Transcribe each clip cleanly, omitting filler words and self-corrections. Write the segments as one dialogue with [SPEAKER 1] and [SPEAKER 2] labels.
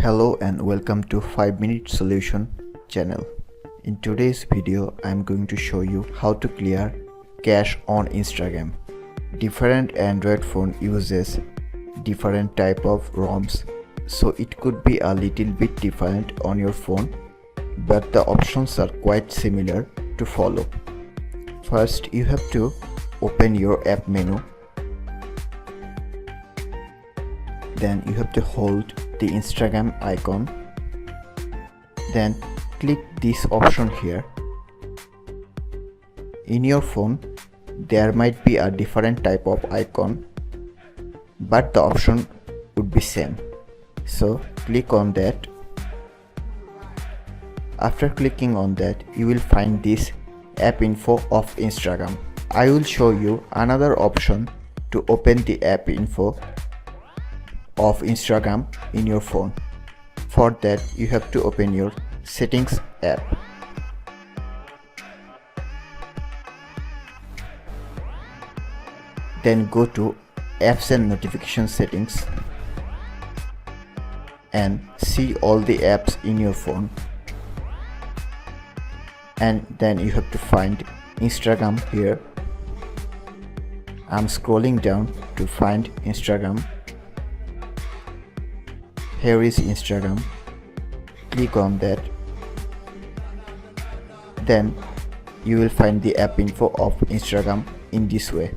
[SPEAKER 1] Hello and welcome to 5 Minute Solution channel. In today's video, I'm going to show you how to clear cache on Instagram. Different Android phone uses different type of ROMs, so it could be a little bit different on your phone, but the options are quite similar to follow. First, you have to open your app menu. Then you have to hold the Instagram icon. Then click this option here. In your phone, there might be a different type of icon, but the option would be same. So click on that. After clicking on that, you will find this app info of Instagram. I will show you another option to open the app info of Instagram in your phone. For that, you have to open your settings app. Then go to apps and notification settings and see all the apps in your phone. And then you have to find Instagram here. I'm scrolling down to find Instagram. Here is Instagram. Click on that. Then you will find the app info of Instagram in this way.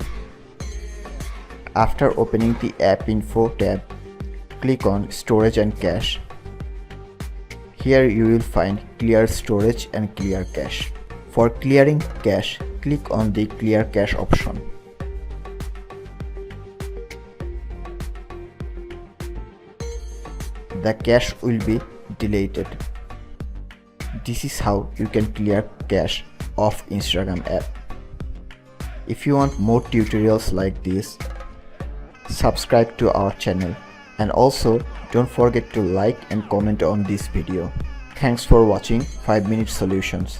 [SPEAKER 1] After opening the app info tab, click on storage and cache. Here you will find clear storage and clear cache. For clearing cache, click on the clear cache option. The cache will be deleted. This is how you can clear cache of Instagram app. If you want more tutorials like this, subscribe to our channel, and also don't forget to like and comment on this video. Thanks for watching 5 Minute Solutions.